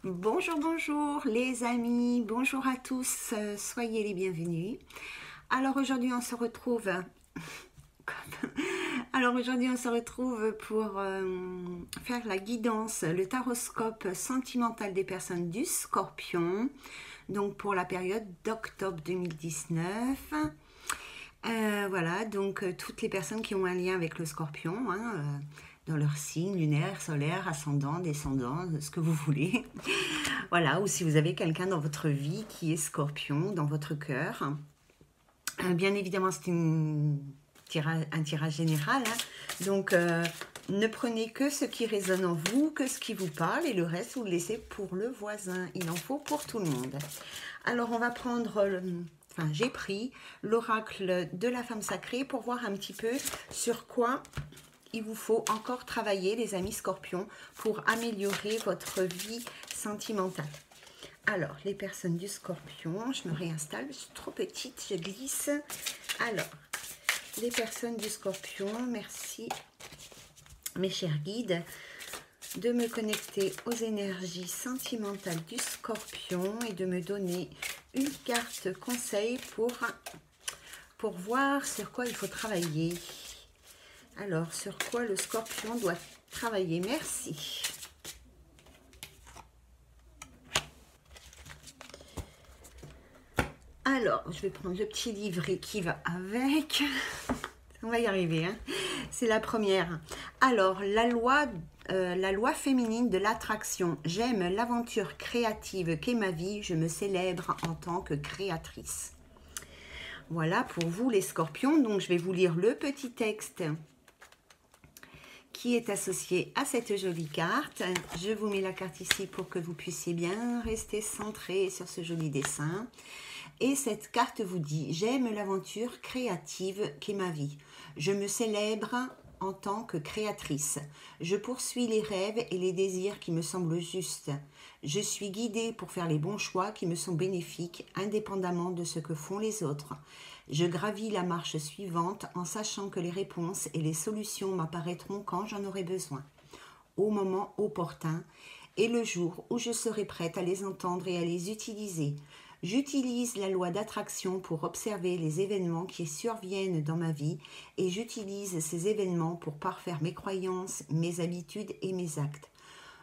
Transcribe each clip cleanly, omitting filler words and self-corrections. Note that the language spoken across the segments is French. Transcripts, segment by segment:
Bonjour, bonjour les amis, bonjour à tous, soyez les bienvenus. Alors aujourd'hui on se retrouve, pour faire la guidance, le taroscope sentimental des personnes du Scorpion, donc pour la période d'octobre 2019. Voilà, donc toutes les personnes qui ont un lien avec le Scorpion, dans leur signe lunaire, solaire, ascendant, descendant, ce que vous voulez. Voilà, ou si vous avez quelqu'un dans votre vie qui est Scorpion, dans votre cœur. Bien évidemment, c'est un tirage général, hein. Donc, ne prenez que ce qui résonne en vous, que ce qui vous parle, et le reste, vous le laissez pour le voisin. Il en faut pour tout le monde. Alors, on va prendre... Enfin, j'ai pris l'oracle de la femme sacrée pour voir un petit peu sur quoi il vous faut encore travailler, les amis Scorpions, pour améliorer votre vie sentimentale. Alors, les personnes du Scorpion, je me réinstalle, je suis trop petite, je glisse. Alors, les personnes du Scorpion, merci mes chers guides de me connecter aux énergies sentimentales du Scorpion et de me donner une carte conseil pour voir sur quoi il faut travailler. Alors, sur quoi le Scorpion doit travailler? Merci. Alors, je vais prendre le petit livret qui va avec. On va y arriver, hein. C'est la première. Alors, la loi féminine de l'attraction. J'aime l'aventure créative qu'est ma vie. Je me célèbre en tant que créatrice. Voilà pour vous les Scorpions. Donc, je vais vous lire le petit texte qui est associé à cette jolie carte. Je vous mets la carte ici pour que vous puissiez bien rester centré sur ce joli dessin. Et cette carte vous dit: j'aime l'aventure créative qu'est ma vie. Je me célèbre en tant que créatrice. Je poursuis les rêves et les désirs qui me semblent justes. Je suis guidée pour faire les bons choix qui me sont bénéfiques, indépendamment de ce que font les autres. Je gravis la marche suivante en sachant que les réponses et les solutions m'apparaîtront quand j'en aurai besoin, au moment opportun, et le jour où je serai prête à les entendre et à les utiliser. J'utilise la loi d'attraction pour observer les événements qui surviennent dans ma vie et j'utilise ces événements pour parfaire mes croyances, mes habitudes et mes actes.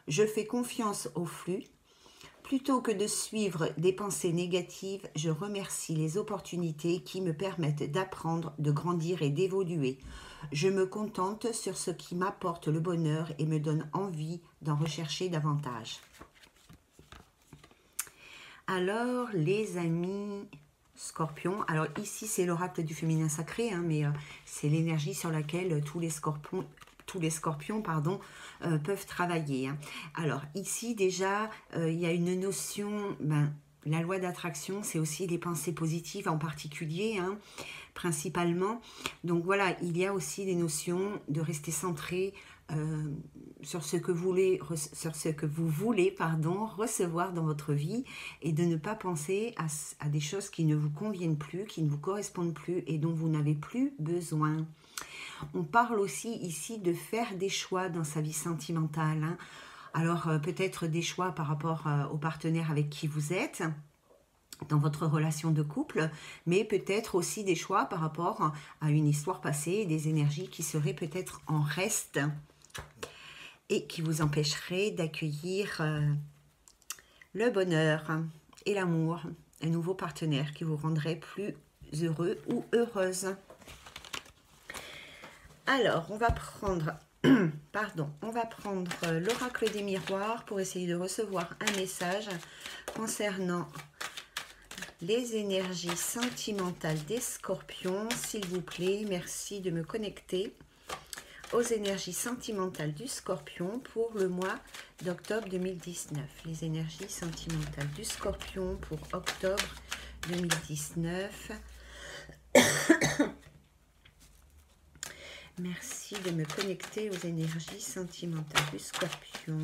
Je fais confiance au flux. Plutôt que de suivre des pensées négatives, je remercie les opportunités qui me permettent d'apprendre, de grandir et d'évoluer. Je me contente sur ce qui m'apporte le bonheur et me donne envie d'en rechercher davantage. Alors, les amis Scorpions, alors ici c'est l'oracle du féminin sacré, hein, mais c'est l'énergie sur laquelle tous les scorpions peuvent travailler, hein. Alors ici déjà, il y a une notion, la loi d'attraction, c'est aussi les pensées positives en particulier, hein, principalement. Donc voilà, il y a aussi des notions de rester centré sur ce que vous voulez recevoir dans votre vie et de ne pas penser à des choses qui ne vous conviennent plus, qui ne vous correspondent plus et dont vous n'avez plus besoin. On parle aussi ici de faire des choix dans sa vie sentimentale, hein. Alors peut-être des choix par rapport au partenaire avec qui vous êtes dans votre relation de couple, mais peut-être aussi des choix par rapport à une histoire passée, des énergies qui seraient peut-être en reste et qui vous empêcheraient d'accueillir le bonheur et l'amour, un nouveau partenaire qui vous rendrait plus heureux ou heureuse. Alors, on va prendre l'oracle des miroirs pour essayer de recevoir un message concernant les énergies sentimentales des Scorpions. S'il vous plaît, merci de me connecter aux énergies sentimentales du Scorpion pour le mois d'octobre 2019. Les énergies sentimentales du Scorpion pour octobre 2019. Merci de me connecter aux énergies sentimentales du Scorpion.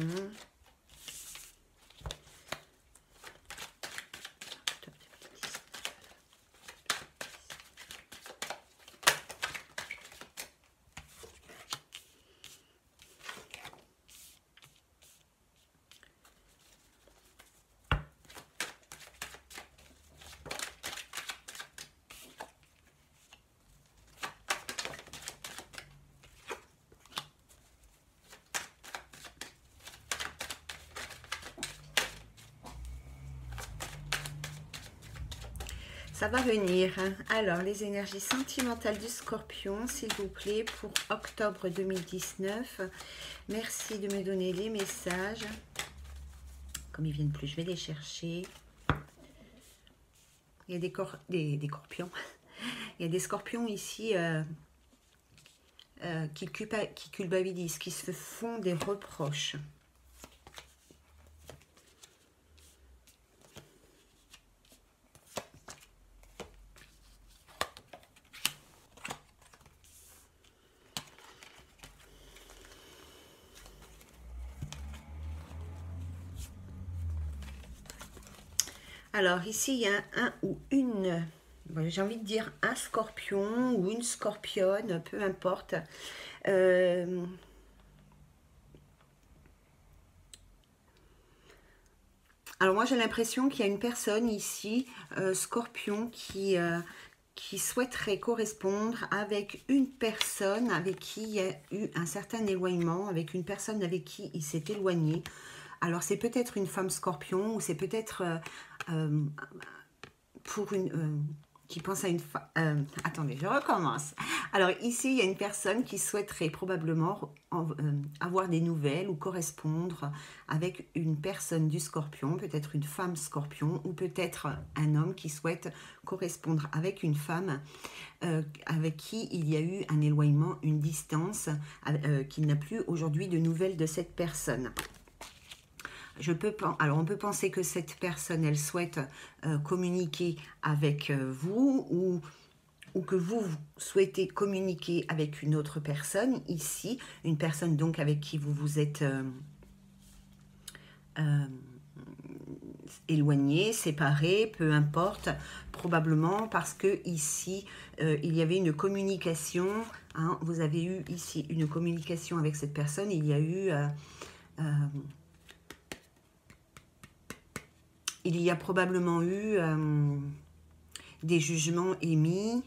Ça va venir. Alors, les énergies sentimentales du Scorpion, s'il vous plaît, pour octobre 2019. Merci de me donner les messages. Comme ils viennent plus, je vais les chercher. Il y a des scorpions. Il y a des scorpions ici qui culpabilisent, qui se font des reproches. Alors ici, il y a un ou une, j'ai envie de dire un scorpion ou une scorpionne, peu importe. Alors moi j'ai l'impression qu'il y a une personne ici, scorpion, qui souhaiterait correspondre avec une personne avec qui il y a eu un certain éloignement, avec une personne avec qui il s'est éloigné. Alors c'est peut-être une femme scorpion ou c'est peut-être pour une... qui pense à une femme... attendez, je recommence. Alors ici, il y a une personne qui souhaiterait probablement avoir des nouvelles ou correspondre avec une personne du Scorpion, peut-être une femme Scorpion ou peut-être un homme qui souhaite correspondre avec une femme avec qui il y a eu un éloignement, une distance, qui n'a plus aujourd'hui de nouvelles de cette personne. Alors on peut penser que cette personne, elle souhaite communiquer avec vous ou que vous souhaitez communiquer avec une autre personne ici, une personne donc avec qui vous vous êtes éloigné, séparé, peu importe, probablement parce que ici il y avait une communication, hein, vous avez eu ici une communication avec cette personne, il y a eu il y a probablement eu des jugements émis,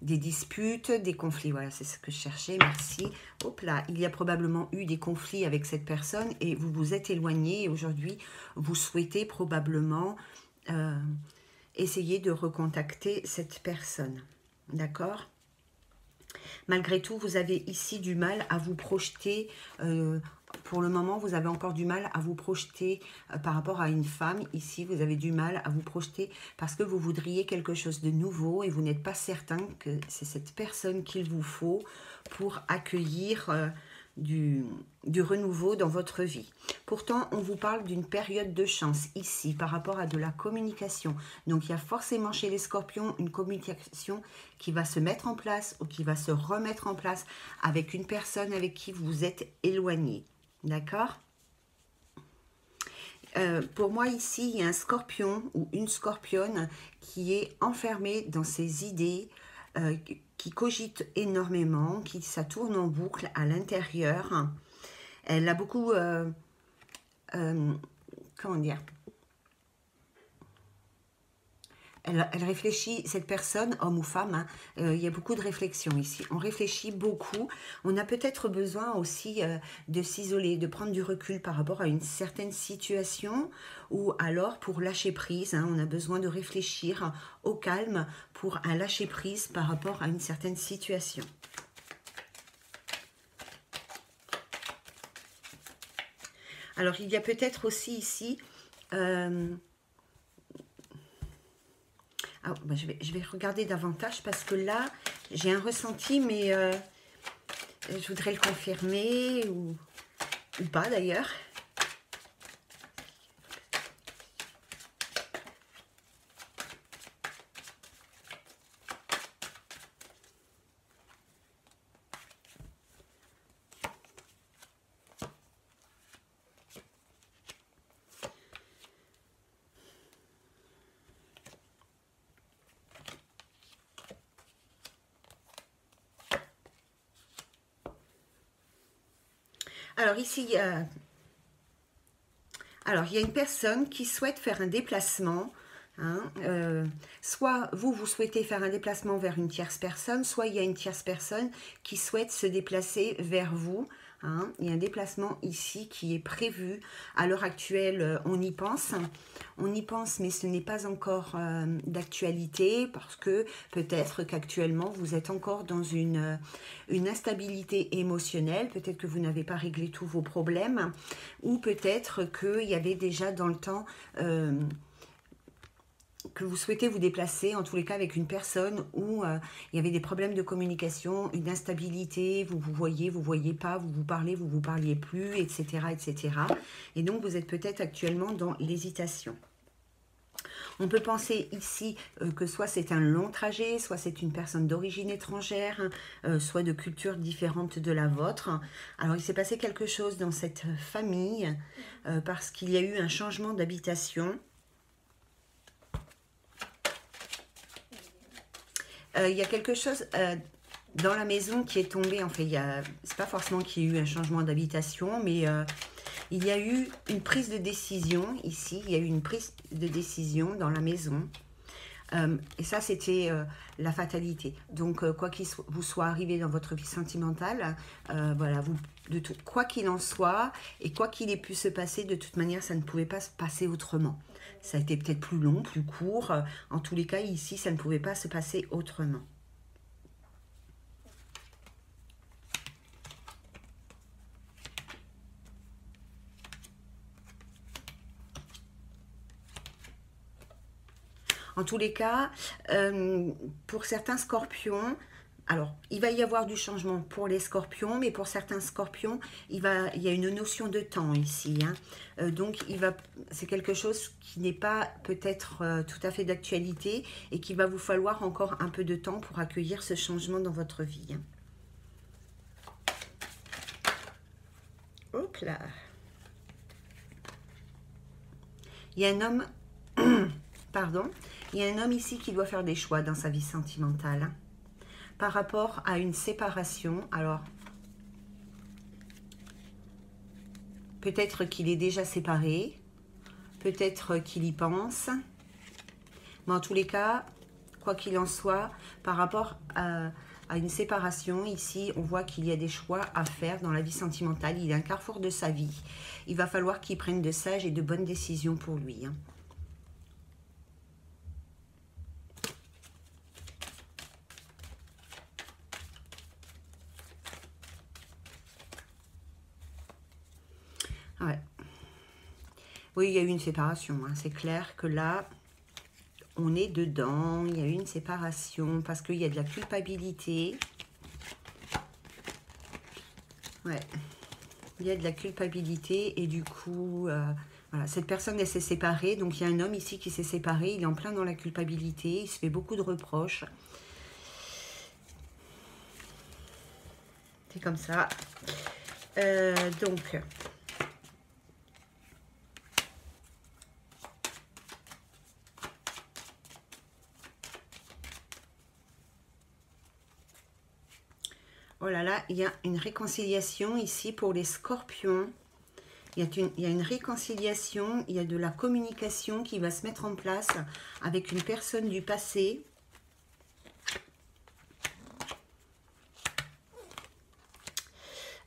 des disputes, des conflits. Voilà, c'est ce que je cherchais, merci. Hop là, il y a probablement eu des conflits avec cette personne et vous vous êtes éloigné et aujourd'hui, vous souhaitez probablement essayer de recontacter cette personne. D'accord ? Malgré tout, vous avez ici du mal à vous projeter. Pour le moment, vous avez encore du mal à vous projeter par rapport à une femme. Ici, vous avez du mal à vous projeter parce que vous voudriez quelque chose de nouveau et vous n'êtes pas certain que c'est cette personne qu'il vous faut pour accueillir du renouveau dans votre vie. Pourtant, on vous parle d'une période de chance ici par rapport à de la communication. Donc, il y a forcément chez les scorpions une communication qui va se mettre en place ou qui va se remettre en place avec une personne avec qui vous êtes éloigné. D'accord ? Pour moi, ici, il y a un scorpion ou une scorpionne qui est enfermée dans ses idées, qui cogite énormément, ça tourne en boucle à l'intérieur. Elle a beaucoup... comment dire ? Elle réfléchit, cette personne, homme ou femme, hein, il y a beaucoup de réflexion ici. On réfléchit beaucoup. On a peut-être besoin aussi de s'isoler, de prendre du recul par rapport à une certaine situation ou alors pour lâcher prise. Hein, on a besoin de réfléchir au calme pour un lâcher prise par rapport à une certaine situation. Alors, il y a peut-être aussi ici... Ah, bah je vais regarder davantage parce que là, j'ai un ressenti, mais je voudrais le confirmer ou pas d'ailleurs. Alors ici, il y a une personne qui souhaite faire un déplacement. Hein, soit vous souhaitez faire un déplacement vers une tierce personne, soit il y a une tierce personne qui souhaite se déplacer vers vous. Hein. Il y a un déplacement ici qui est prévu. À l'heure actuelle, on y pense. On y pense, mais ce n'est pas encore d'actualité parce que peut-être qu'actuellement, vous êtes encore dans une instabilité émotionnelle. Peut-être que vous n'avez pas réglé tous vos problèmes ou peut-être qu'il y avait déjà dans le temps... que vous souhaitez vous déplacer, en tous les cas avec une personne où il y avait des problèmes de communication, une instabilité, vous voyez pas, vous vous parliez plus, etc., etc. Et donc vous êtes peut-être actuellement dans l'hésitation. On peut penser ici que soit c'est un long trajet, soit c'est une personne d'origine étrangère, soit de culture différente de la vôtre. Alors il s'est passé quelque chose dans cette famille parce qu'il y a eu un changement d'habitation. Il y a quelque chose dans la maison qui est tombé. En fait, c'est pas forcément qu'il y ait eu un changement d'habitation, mais il y a eu une prise de décision ici. Il y a eu une prise de décision dans la maison. Et ça, c'était la fatalité. Donc, quoi qu'il vous soit arrivé dans votre vie sentimentale, voilà, quoi qu'il en soit, et quoi qu'il ait pu se passer, de toute manière, ça ne pouvait pas se passer autrement. Ça a été peut-être plus long, plus court. En tous les cas, ici, ça ne pouvait pas se passer autrement. En tous les cas, pour certains scorpions, alors il va y avoir du changement pour les scorpions, mais pour certains scorpions, il y a une notion de temps ici. Hein. Donc c'est quelque chose qui n'est pas peut-être tout à fait d'actualité et qu'il va vous falloir encore un peu de temps pour accueillir ce changement dans votre vie. Hein. Hop là. Il y a un homme... Pardon. Il y a un homme ici qui doit faire des choix dans sa vie sentimentale. Hein, par rapport à une séparation. Alors, peut-être qu'il est déjà séparé. Peut-être qu'il y pense. Mais en tous les cas, quoi qu'il en soit, par rapport à une séparation, ici, on voit qu'il y a des choix à faire dans la vie sentimentale. Il est un carrefour de sa vie. Il va falloir qu'il prenne de sages et de bonnes décisions pour lui. Hein. Ouais. Oui, il y a eu une séparation. Hein. C'est clair que là, on est dedans. Il y a eu une séparation parce qu'il y a de la culpabilité. Ouais. Il y a de la culpabilité et du coup, voilà, cette personne, elle s'est séparée. Donc, il y a un homme ici qui s'est séparé. Il est en plein dans la culpabilité. Il se fait beaucoup de reproches. C'est comme ça. Donc... Oh là là, il y a une réconciliation ici pour les scorpions. Il y a une réconciliation, il y a de la communication qui va se mettre en place avec une personne du passé.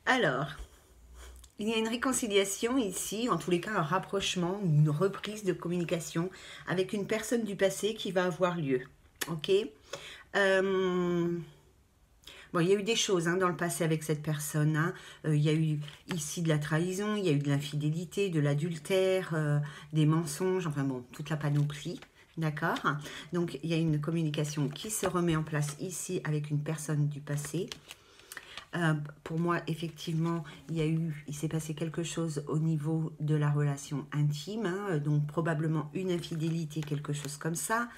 Alors, il y a une réconciliation ici, en tous les cas un rapprochement, une reprise de communication avec une personne du passé qui va avoir lieu. Ok. Bon, il y a eu des choses hein, dans le passé avec cette personne. Hein. Il y a eu ici de la trahison, il y a eu de l'infidélité, de l'adultère, des mensonges, enfin bon, toute la panoplie. D'accord. Donc, il y a une communication qui se remet en place ici avec une personne du passé. Pour moi, effectivement, il s'est passé quelque chose au niveau de la relation intime. Hein, donc, probablement une infidélité, quelque chose comme ça.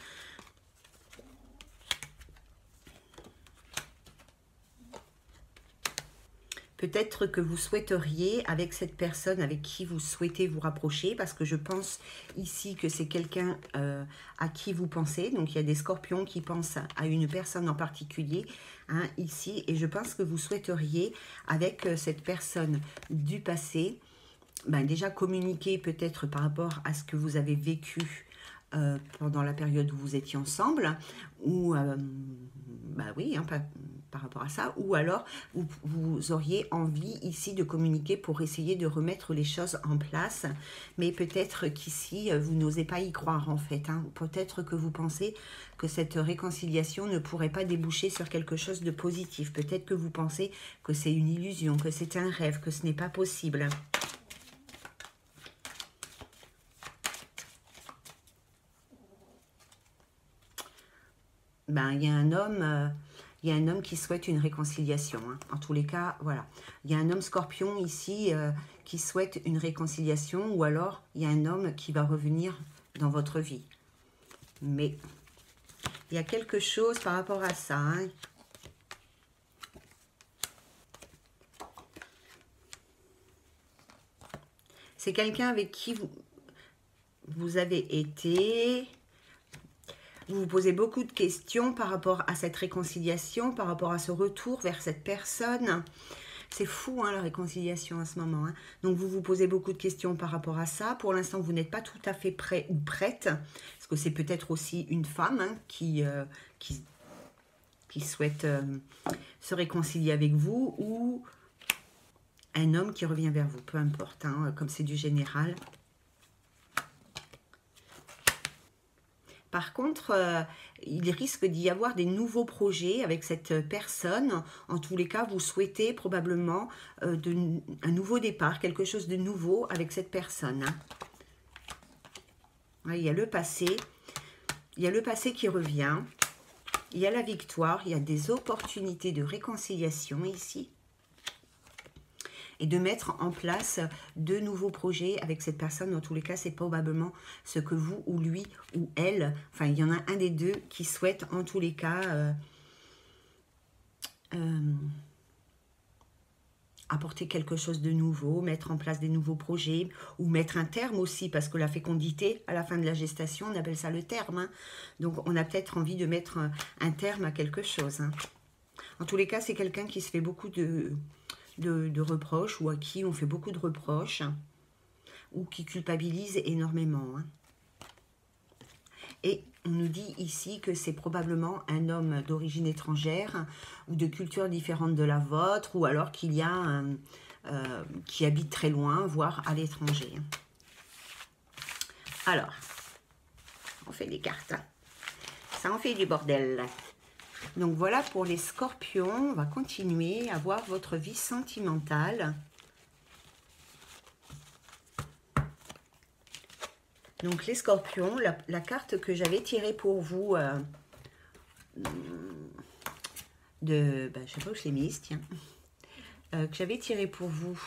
Peut-être que vous souhaiteriez, avec cette personne avec qui vous souhaitez vous rapprocher, parce que je pense ici que c'est quelqu'un à qui vous pensez. Donc, il y a des scorpions qui pensent à une personne en particulier, hein, ici. Et je pense que vous souhaiteriez, avec cette personne du passé, ben, déjà communiquer peut-être par rapport à ce que vous avez vécu pendant la période où vous étiez ensemble. Ou, bah oui, hein, par rapport à ça, ou alors vous auriez envie ici de communiquer pour essayer de remettre les choses en place, mais peut-être qu'ici vous n'osez pas y croire en fait, hein. Peut-être que vous pensez que cette réconciliation ne pourrait pas déboucher sur quelque chose de positif, peut-être que vous pensez que c'est une illusion, que c'est un rêve, que ce n'est pas possible. Ben, il y a un homme... il y a un homme qui souhaite une réconciliation, hein. En tous les cas, voilà. Il y a un homme scorpion ici qui souhaite une réconciliation, ou alors il y a un homme qui va revenir dans votre vie. Mais il y a quelque chose par rapport à ça, hein. C'est quelqu'un avec qui vous avez été... Vous vous posez beaucoup de questions par rapport à cette réconciliation, par rapport à ce retour vers cette personne. C'est fou, hein, la réconciliation à ce moment, hein. Donc, vous vous posez beaucoup de questions par rapport à ça. Pour l'instant, vous n'êtes pas tout à fait prêt ou prête. Parce que c'est peut-être aussi une femme, hein, qui souhaite se réconcilier avec vous, ou un homme qui revient vers vous. Peu importe, hein, comme c'est du général. Par contre, il risque d'y avoir des nouveaux projets avec cette personne. En tous les cas, vous souhaitez probablement un nouveau départ, quelque chose de nouveau avec cette personne, hein. Ouais, il y a le passé. Il y a le passé qui revient. Il y a la victoire. Il y a des opportunités de réconciliation ici. Et de mettre en place de nouveaux projets avec cette personne. Dans tous les cas, c'est probablement ce que vous ou lui ou elle, enfin il y en a un des deux qui souhaite en tous les cas apporter quelque chose de nouveau, mettre en place des nouveaux projets, ou mettre un terme aussi, parce que la fécondité, à la fin de la gestation, on appelle ça le terme, hein. Donc on a peut-être envie de mettre un terme à quelque chose, hein. En tous les cas, c'est quelqu'un qui se fait beaucoup de reproches, ou à qui on fait beaucoup de reproches, ou qui culpabilise énormément, hein. Et on nous dit ici que c'est probablement un homme d'origine étrangère, ou de culture différente de la vôtre, ou alors qu'il y a qui habite très loin, voire à l'étranger. Alors, on fait des cartes. Ça en fait du bordel. Donc voilà pour les scorpions. On va continuer à voir votre vie sentimentale. Donc les scorpions, la carte que j'avais tirée pour vous, je sais pas où je l'ai mise, tiens, que j'avais tirée pour vous,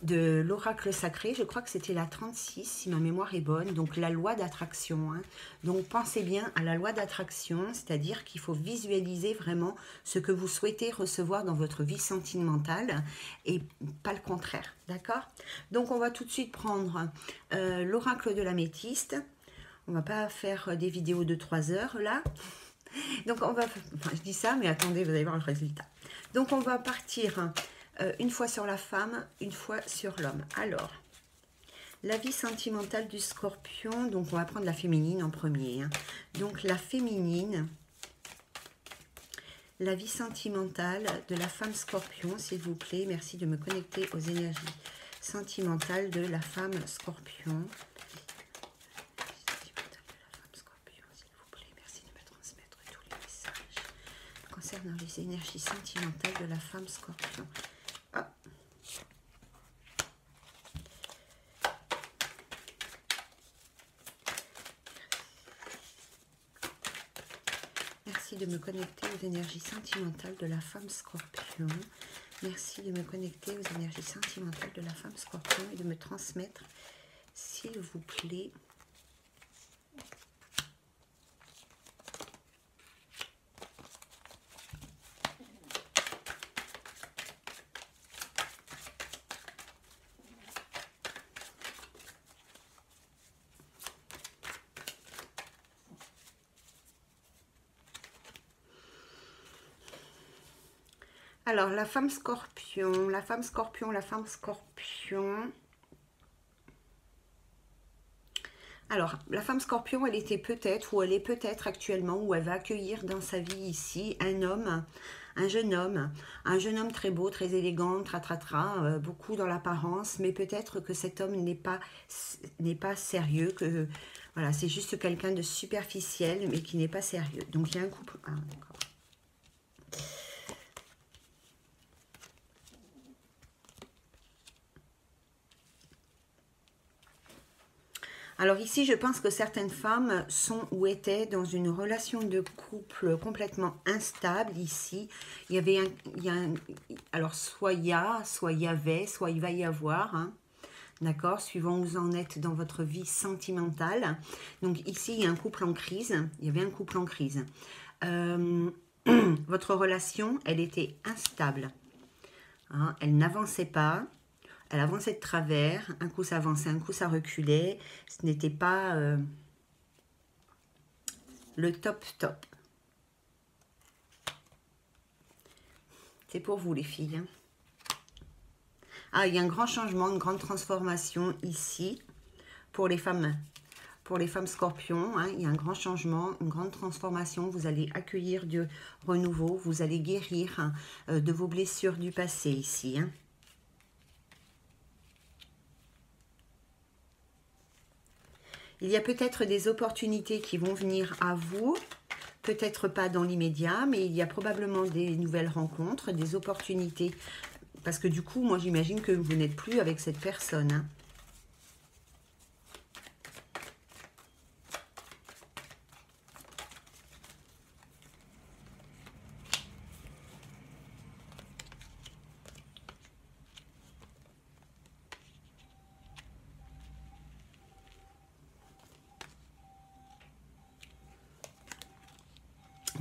de l'oracle sacré, je crois que c'était la 36, si ma mémoire est bonne, donc la loi d'attraction, hein. Donc pensez bien à la loi d'attraction, c'est-à-dire qu'il faut visualiser vraiment ce que vous souhaitez recevoir dans votre vie sentimentale, et pas le contraire, d'accord? Donc on va tout de suite prendre l'oracle de l'améthyste. On va pas faire des vidéos de 3 heures là. Donc on va, enfin, je dis ça, mais attendez, vous allez voir le résultat. Donc on va partir une fois sur la femme, une fois sur l'homme. Alors, la vie sentimentale du scorpion, donc on va prendre la féminine en premier, hein. Donc la féminine, la vie sentimentale de la femme scorpion, s'il vous plaît. Merci de me connecter aux énergies sentimentales de la femme scorpion. Concernant les énergies sentimentales de la femme scorpion. Ah. Merci de me connecter aux énergies sentimentales de la femme scorpion. Merci de me connecter aux énergies sentimentales de la femme scorpion et de me transmettre, s'il vous plaît, alors, la femme scorpion, la femme scorpion, la femme scorpion. Alors, la femme scorpion, elle était peut-être, ou elle est peut-être actuellement, ou elle va accueillir dans sa vie ici un homme, un jeune homme très beau, très élégant, beaucoup dans l'apparence, mais peut-être que cet homme n'est pas sérieux, que voilà, c'est juste quelqu'un de superficiel, mais qui n'est pas sérieux. Donc, il y a un couple... Ah, d'accord. Alors ici, je pense que certaines femmes sont ou étaient dans une relation de couple complètement instable. Ici, il y avait alors soit il y a, soit il y avait, soit il va y avoir, hein, d'accord, suivant où vous en êtes dans votre vie sentimentale. Donc ici, il y a un couple en crise, il y avait un couple en crise. Votre relation, elle était instable, hein, elle n'avançait pas. Elle avançait de travers, un coup ça avançait, un coup ça reculait. Ce n'était pas le top. C'est pour vous les filles. Hein. Ah, il y a un grand changement, une grande transformation ici pour les femmes scorpions. Hein, il y a un grand changement, une grande transformation. Vous allez accueillir du renouveau, vous allez guérir hein, de vos blessures du passé ici. Hein. Il y a peut-être des opportunités qui vont venir à vous, peut-être pas dans l'immédiat, mais il y a probablement des nouvelles rencontres, des opportunités. Parce que du coup, moi j'imagine que vous n'êtes plus avec cette personne. Hein.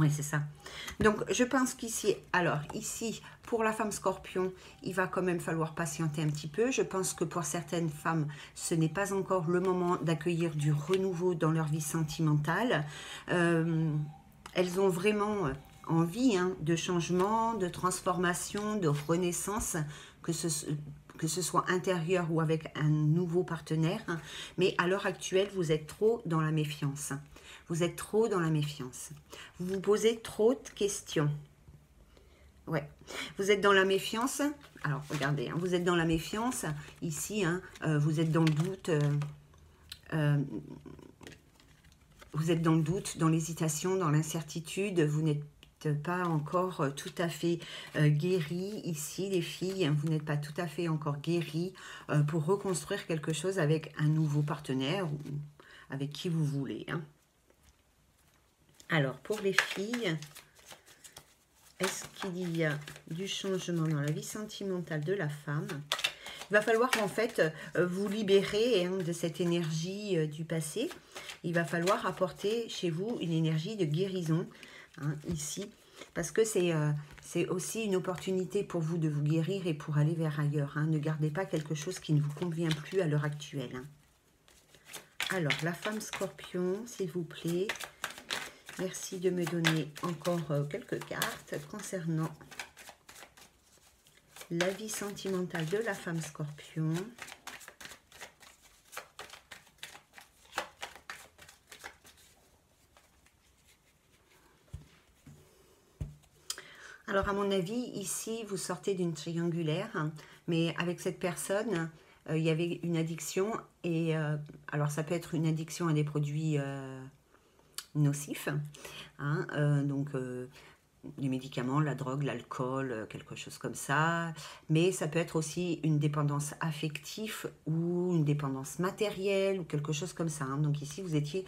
Oui, c'est ça. Donc, je pense qu'ici, alors, ici, pour la femme scorpion, il va quand même falloir patienter un petit peu. Je pense que pour certaines femmes, ce n'est pas encore le moment d'accueillir du renouveau dans leur vie sentimentale. Elles ont vraiment envie hein, de changement, de transformation, de renaissance, que ce soit intérieur ou avec un nouveau partenaire. Mais à l'heure actuelle, vous êtes trop dans la méfiance. Vous êtes trop dans la méfiance. Vous vous posez trop de questions. Ouais. Vous êtes dans la méfiance. Alors, regardez, hein, vous êtes dans la méfiance. Ici, hein, vous êtes dans le doute. Vous êtes dans le doute, dans l'hésitation, dans l'incertitude. Vous n'êtes pas encore tout à fait guéri ici, les filles. Vous n'êtes pas tout à fait encore guéri pour reconstruire quelque chose avec un nouveau partenaire ou avec qui vous voulez. Hein. Alors, pour les filles, est-ce qu'il y a du changement dans la vie sentimentale de la femme? Il va falloir en fait vous libérer hein, de cette énergie du passé. Il va falloir apporter chez vous une énergie de guérison, hein, ici. Parce que c'est aussi une opportunité pour vous de vous guérir et pour aller vers ailleurs. Hein. Ne gardez pas quelque chose qui ne vous convient plus à l'heure actuelle. Hein. Alors, la femme scorpion, s'il vous plaît. Merci de me donner encore quelques cartes concernant la vie sentimentale de la femme scorpion. Alors, à mon avis, ici, vous sortez d'une triangulaire, hein, mais avec cette personne, il y avait une addiction. Et alors, ça peut être une addiction à des produits nocifs, hein, donc les médicaments, la drogue, l'alcool, quelque chose comme ça. Mais ça peut être aussi une dépendance affective ou une dépendance matérielle ou quelque chose comme ça. Hein. Donc ici, vous étiez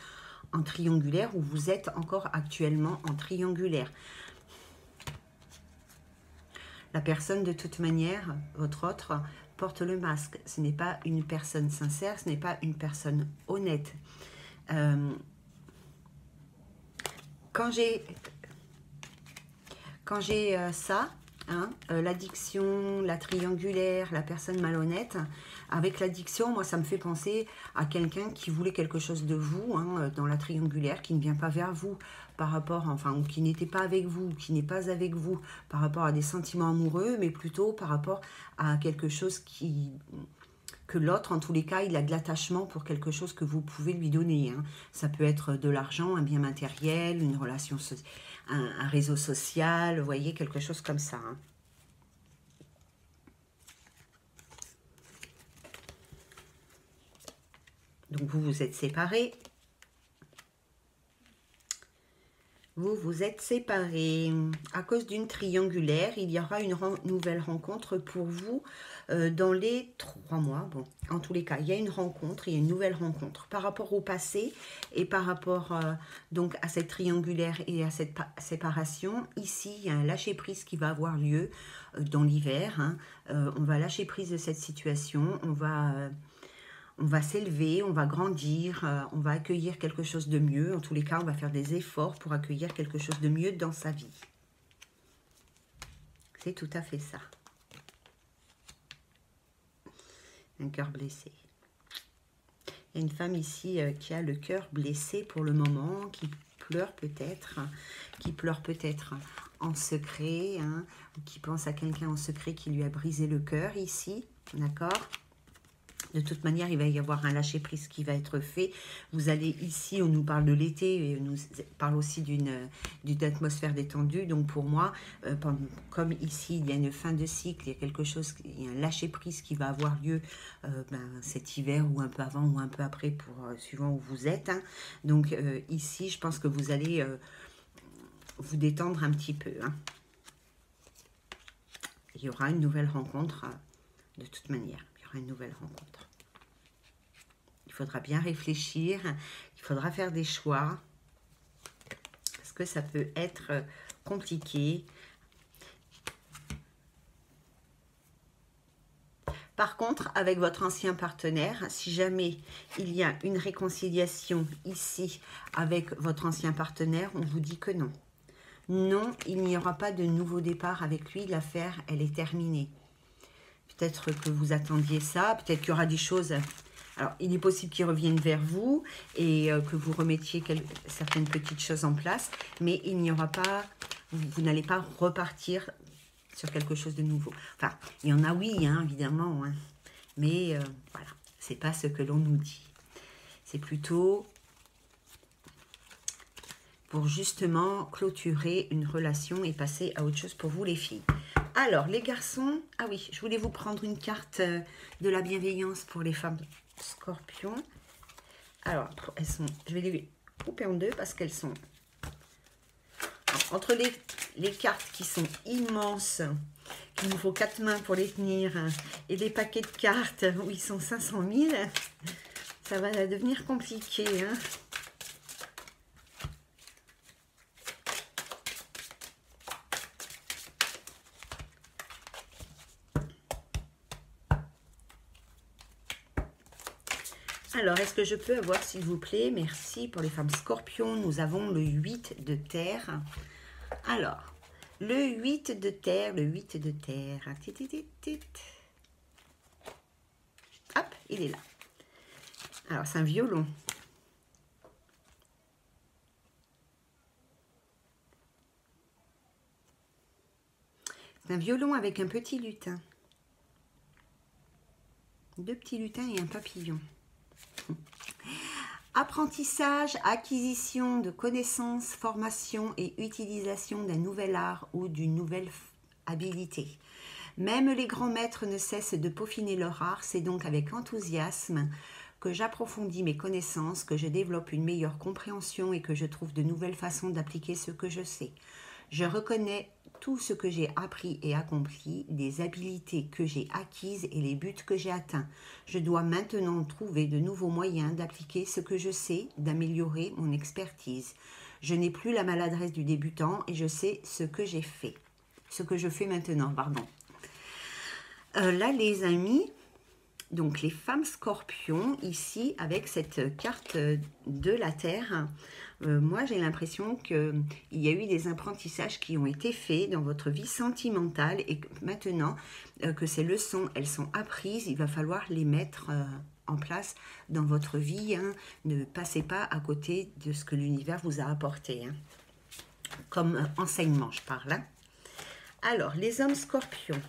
en triangulaire ou vous êtes encore actuellement en triangulaire. La personne, de toute manière, votre autre, porte le masque. Ce n'est pas une personne sincère, ce n'est pas une personne honnête. Quand j'ai ça, hein, l'addiction, la triangulaire, la personne malhonnête, avec l'addiction, moi, ça me fait penser à quelqu'un qui voulait quelque chose de vous, hein, dans la triangulaire, qui ne vient pas vers vous, par rapport, enfin, ou qui n'était pas avec vous, qui n'est pas avec vous, par rapport à des sentiments amoureux, mais plutôt par rapport à quelque chose que l'autre, en tous les cas, il a de l'attachement pour quelque chose que vous pouvez lui donner. Hein. Ça peut être de l'argent, un bien matériel, une relation, un réseau social, vous voyez, quelque chose comme ça. Hein. Donc, vous vous êtes séparés. Vous vous êtes séparés. À cause d'une triangulaire, il y aura une nouvelle rencontre pour vous dans les 3 mois. Bon, en tous les cas, il y a une rencontre, il y a une nouvelle rencontre. Par rapport au passé et par rapport donc à cette triangulaire et à cette séparation, ici, il y a un lâcher-prise qui va avoir lieu dans l'hiver. Hein. On va lâcher prise de cette situation, on va s'élever, on va grandir, on va accueillir quelque chose de mieux. En tous les cas, on va faire des efforts pour accueillir quelque chose de mieux dans sa vie. C'est tout à fait ça. Un cœur blessé. Il y a une femme ici qui a le cœur blessé pour le moment, qui pleure peut-être en secret, hein, ou qui pense à quelqu'un en secret qui lui a brisé le cœur ici, d'accord ? De toute manière, il va y avoir un lâcher-prise qui va être fait. Vous allez ici, on nous parle de l'été, on nous parle aussi d'une atmosphère détendue. Donc pour moi, comme ici, il y a une fin de cycle, il y a quelque chose, il y a un lâcher-prise qui va avoir lieu cet hiver ou un peu avant ou un peu après, suivant où vous êtes. Hein. Donc ici, je pense que vous allez vous détendre un petit peu. Hein. Il y aura une nouvelle rencontre de toute manière. Une nouvelle rencontre. Il faudra bien réfléchir, il faudra faire des choix, parce que ça peut être compliqué. Par contre, avec votre ancien partenaire, si jamais il y a une réconciliation ici avec votre ancien partenaire, on vous dit que non. Non, il n'y aura pas de nouveau départ avec lui, l'affaire, elle est terminée. Peut-être que vous attendiez ça, peut-être qu'il y aura des choses. Alors, il est possible qu'ils reviennent vers vous et que vous remettiez certaines petites choses en place, mais il n'y aura pas, vous n'allez pas repartir sur quelque chose de nouveau. Enfin, il y en a, oui, hein, évidemment, hein, mais voilà, c'est pas ce que l'on nous dit. C'est plutôt pour justement clôturer une relation et passer à autre chose pour vous, les filles. Alors, les garçons, ah oui, je voulais vous prendre une carte de la bienveillance pour les femmes scorpions. Alors, elles sont, je vais les couper en deux parce qu'elles sont... Alors, entre les cartes qui sont immenses, qu'il nous faut 4 mains pour les tenir, et les paquets de cartes où ils sont 500 000, ça va devenir compliqué, hein. Alors, est-ce que je peux avoir, s'il vous plaît, merci pour les femmes scorpions, nous avons le 8 de terre. Alors, le 8 de terre, le 8 de terre. Hop, il est là. Alors, c'est un violon. C'est un violon avec un petit lutin. 2 petits lutins et un papillon. Apprentissage, acquisition de connaissances, formation et utilisation d'un nouvel art ou d'une nouvelle habilité. Même les grands maîtres ne cessent de peaufiner leur art, c'est donc avec enthousiasme que j'approfondis mes connaissances, que je développe une meilleure compréhension et que je trouve de nouvelles façons d'appliquer ce que je sais. Je reconnais tout ce que j'ai appris et accompli, les habilités que j'ai acquises et les buts que j'ai atteints. Je dois maintenant trouver de nouveaux moyens d'appliquer ce que je sais, d'améliorer mon expertise. Je n'ai plus la maladresse du débutant et je sais ce que j'ai fait. Ce que je fais maintenant, pardon. Là, les amis, donc les femmes scorpions, ici, avec cette carte de la Terre, moi j'ai l'impression qu'il y a eu des apprentissages qui ont été faits dans votre vie sentimentale et que maintenant que ces leçons, elles sont apprises, il va falloir les mettre en place dans votre vie. Hein. Ne passez pas à côté de ce que l'univers vous a apporté. Hein. Comme enseignement, je parle. Hein. Alors, les hommes scorpions.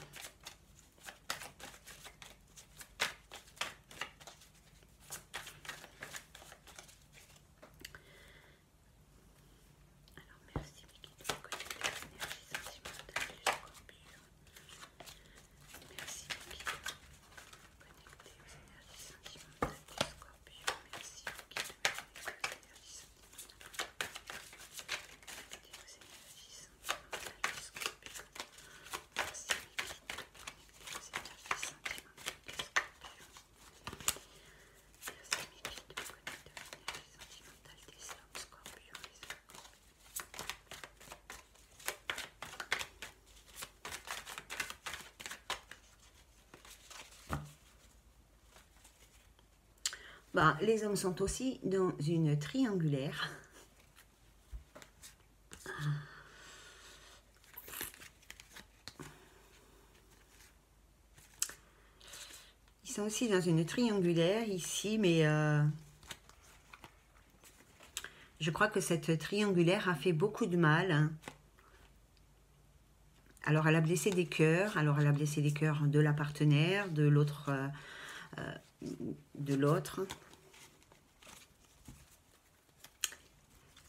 Bah, les hommes sont aussi dans une triangulaire. Ils sont aussi dans une triangulaire ici, mais je crois que cette triangulaire a fait beaucoup de mal, hein. Alors, elle a blessé des cœurs. Alors, elle a blessé des cœurs de la partenaire, de l'autre.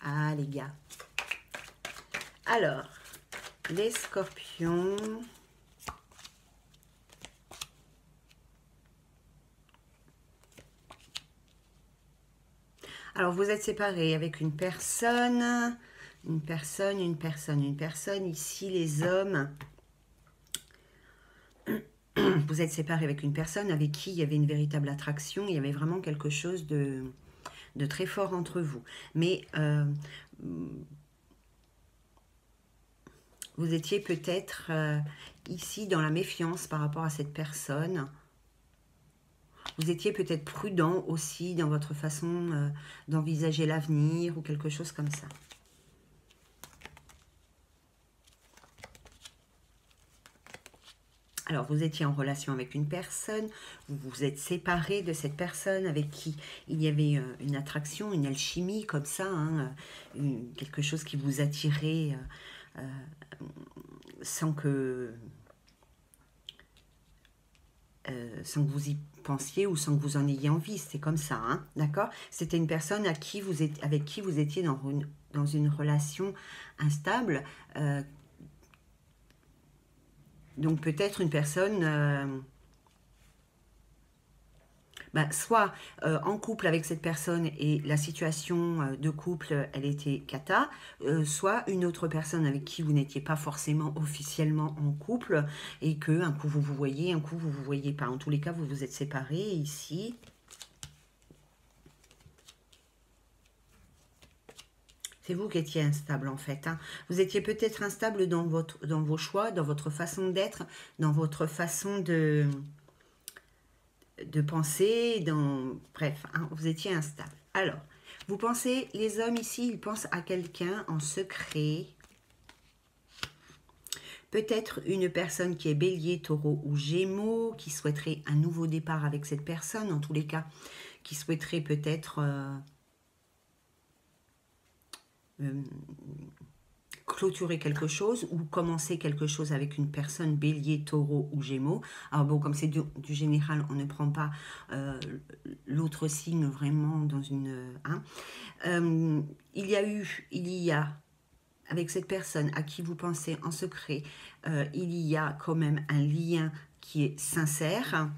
Ah, les gars. Alors, les scorpions. Alors, vous êtes séparés avec une personne. Une personne. Ici, les hommes. Vous êtes séparés avec une personne avec qui il y avait une véritable attraction. Il y avait vraiment quelque chose de très fort entre vous. Mais vous étiez peut-être ici dans la méfiance par rapport à cette personne. Vous étiez peut-être prudent aussi dans votre façon d'envisager l'avenir ou quelque chose comme ça. Alors, vous étiez en relation avec une personne, vous vous êtes séparé de cette personne avec qui il y avait une attraction, une alchimie comme ça, hein, quelque chose qui vous attirait sans que vous y pensiez ou sans que vous en ayez envie. C'était comme ça, hein, d'accord? C'était une personne avec qui vous étiez dans une relation instable. Donc peut-être une personne... soit en couple avec cette personne et la situation de couple, elle était cata, soit une autre personne avec qui vous n'étiez pas forcément officiellement en couple et que un coup vous vous voyez, un coup vous vous voyez pas. En tous les cas, vous vous êtes séparés ici. C'est vous qui étiez instable en fait, hein. Vous étiez peut-être instable dans vos choix, dans votre façon d'être, dans votre façon de penser, bref, hein, vous étiez instable. Alors, vous pensez, les hommes ici, ils pensent à quelqu'un en secret. Peut-être une personne qui est bélier, taureau ou gémeaux, qui souhaiterait un nouveau départ avec cette personne, en tous les cas, qui souhaiterait peut-être clôturer quelque chose ou commencer quelque chose avec une personne bélier, taureau ou gémeaux. Alors bon, comme c'est du général, on ne prend pas l'autre signe vraiment dans une... il y a, avec cette personne à qui vous pensez en secret, il y a quand même un lien qui est sincère.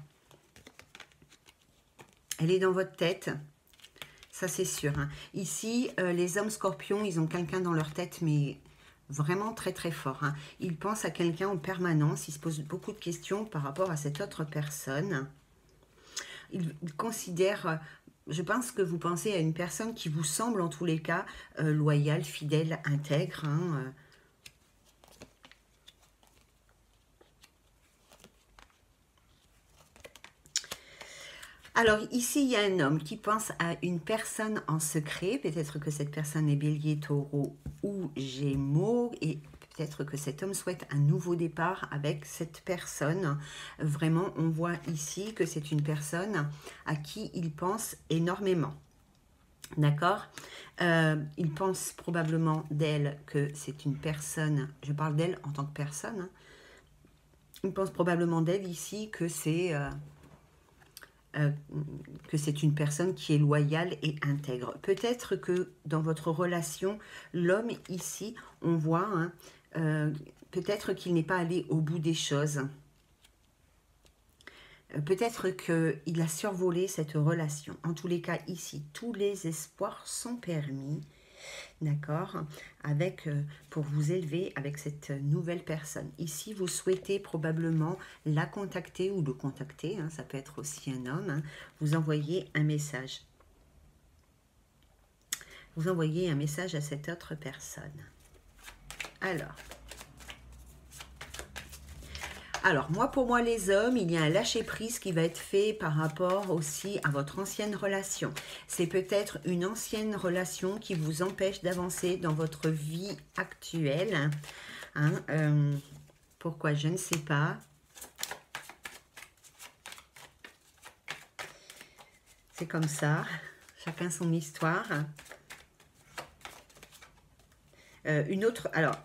Elle est dans votre tête. Ça, c'est sûr, hein. Ici, les hommes scorpions, ils ont quelqu'un dans leur tête, mais vraiment très, très fort, hein. Ils pensent à quelqu'un en permanence. Ils se posent beaucoup de questions par rapport à cette autre personne. Ils considèrent... je pense que vous pensez à une personne qui vous semble, en tous les cas, loyale, fidèle, intègre, hein. Alors, ici, il y a un homme qui pense à une personne en secret. Peut-être que cette personne est bélier, taureau ou gémeaux. Et peut-être que cet homme souhaite un nouveau départ avec cette personne. Vraiment, on voit ici que c'est une personne à qui il pense énormément. D'accord? Il pense probablement d'elle que c'est une personne... Je parle d'elle en tant que personne, hein. Il pense probablement d'elle ici que c'est... une personne qui est loyale et intègre. Peut-être que dans votre relation, l'homme ici, on voit, hein, peut-être qu'il n'est pas allé au bout des choses. Peut-être qu'il a survolé cette relation. En tous les cas, ici, tous les espoirs sont permis. D'accord, avec pour vous élever avec cette nouvelle personne. Ici, vous souhaitez probablement la contacter ou le contacter, hein, ça peut être aussi un homme, hein. Vous envoyez un message. Vous envoyez un message à cette autre personne. Alors, pour moi, les hommes, il y a un lâcher-prise qui va être fait par rapport aussi à votre ancienne relation. C'est peut-être une ancienne relation qui vous empêche d'avancer dans votre vie actuelle. Hein, pourquoi? Je ne sais pas. C'est comme ça. Chacun son histoire. Alors,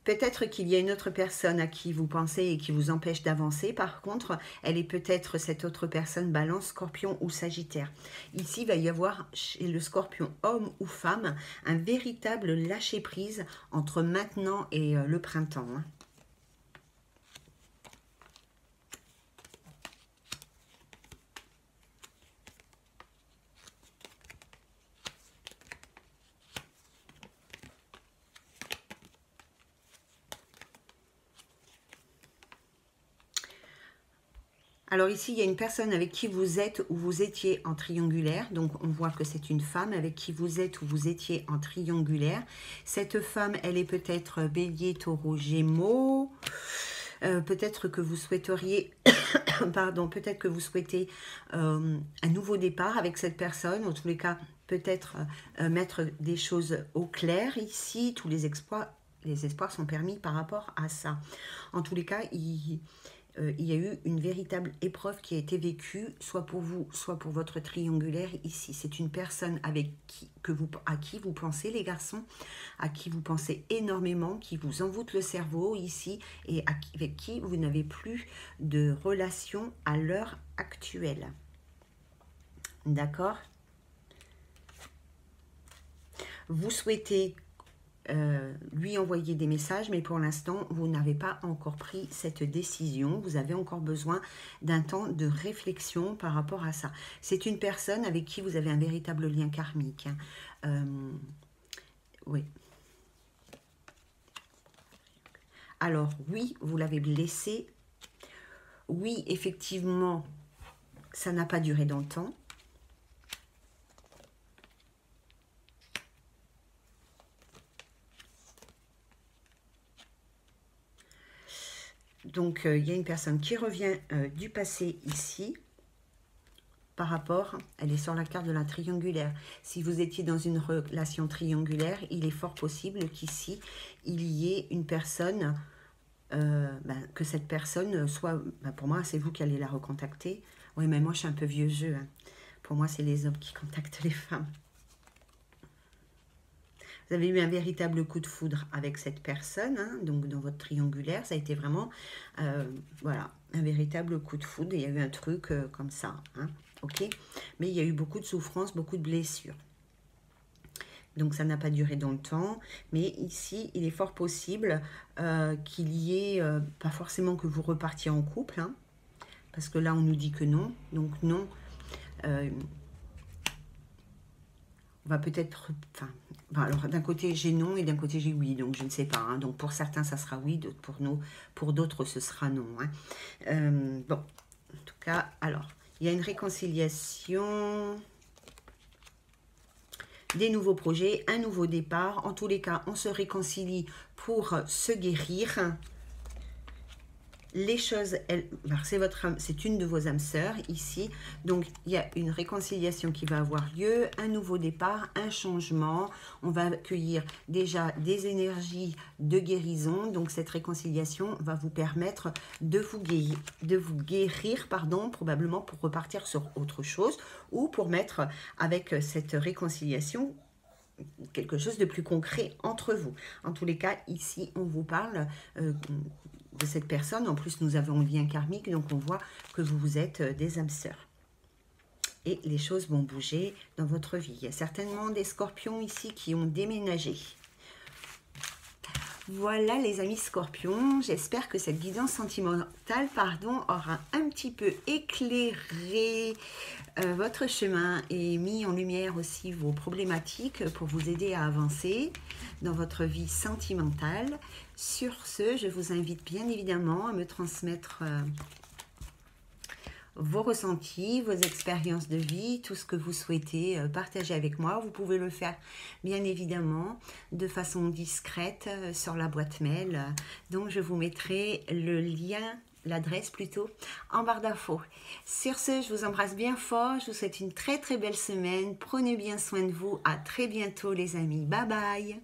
peut-être qu'il y a une autre personne à qui vous pensez et qui vous empêche d'avancer. Par contre, elle est peut-être cette autre personne Balance, Scorpion ou Sagittaire. Ici, il va y avoir chez le Scorpion, homme ou femme, un véritable lâcher-prise entre maintenant et le printemps. Hein. Alors ici, il y a une personne avec qui vous êtes ou vous étiez en triangulaire. Donc, on voit que c'est une femme avec qui vous êtes ou vous étiez en triangulaire. Cette femme, elle est peut-être Bélier, Taureau, Gémeaux. Peut-être que vous souhaiteriez, pardon, peut-être que vous souhaitez un nouveau départ avec cette personne. En tous les cas, peut-être mettre des choses au clair ici. Tous les espoirs sont permis par rapport à ça. En tous les cas, il y a eu une véritable épreuve qui a été vécue, soit pour vous, soit pour votre triangulaire ici. C'est une personne à qui vous pensez, les garçons, à qui vous pensez énormément, qui vous envoûte le cerveau ici, et avec qui vous n'avez plus de relation à l'heure actuelle. D'accord? Vous souhaitez lui envoyer des messages, mais pour l'instant, vous n'avez pas encore pris cette décision. Vous avez encore besoin d'un temps de réflexion par rapport à ça. C'est une personne avec qui vous avez un véritable lien karmique. Hein. Oui. Alors, oui, vous l'avez blessé. Oui, effectivement, ça n'a pas duré dans le temps. Donc, il y a une personne qui revient du passé ici, par rapport, elle est sur la carte de la triangulaire. Si vous étiez dans une relation triangulaire, il est fort possible qu'ici, il y ait une personne, que cette personne soit, pour moi, c'est vous qui allez la recontacter. Oui, mais moi, je suis un peu vieux jeu. Hein. Pour moi, c'est les hommes qui contactent les femmes. Vous avez eu un véritable coup de foudre avec cette personne, hein, donc dans votre triangulaire, ça a été vraiment, voilà, un véritable coup de foudre. Il y a eu un truc comme ça, hein, ok. Mais il y a eu beaucoup de souffrances, beaucoup de blessures. Donc ça n'a pas duré dans le temps, mais ici, il est fort possible qu'il y ait, pas forcément que vous repartiez en couple, hein, parce que là, on nous dit que non, donc non. On va peut-être, alors d'un côté j'ai non et d'un côté j'ai oui, donc je ne sais pas. Hein. Donc pour certains ça sera oui, pour d'autres ce sera non. Hein. Bon, en tout cas, alors il y a une réconciliation, des nouveaux projets, un nouveau départ. En tous les cas, on se réconcilie pour se guérir. Les choses, c'est une de vos âmes sœurs ici. Donc, il y a une réconciliation qui va avoir lieu, un nouveau départ, un changement. On va accueillir déjà des énergies de guérison. Donc, cette réconciliation va vous permettre de vous guérir, probablement pour repartir sur autre chose ou pour mettre avec cette réconciliation quelque chose de plus concret entre vous. En tous les cas, ici, on vous parle de cette personne. En plus, nous avons un lien karmique, donc on voit que vous êtes des âmes sœurs. Et les choses vont bouger dans votre vie. Il y a certainement des scorpions ici qui ont déménagé. Voilà les amis scorpions, j'espère que cette guidance sentimentale aura un petit peu éclairé votre chemin et mis en lumière aussi vos problématiques pour vous aider à avancer dans votre vie sentimentale. Sur ce, je vous invite bien évidemment à me transmettre vos ressentis, vos expériences de vie, tout ce que vous souhaitez partager avec moi. Vous pouvez le faire bien évidemment de façon discrète sur la boîte mail. Donc je vous mettrai le lien, l'adresse plutôt, en barre d'infos. Sur ce, je vous embrasse bien fort. Je vous souhaite une très très belle semaine. Prenez bien soin de vous. À très bientôt les amis. Bye bye.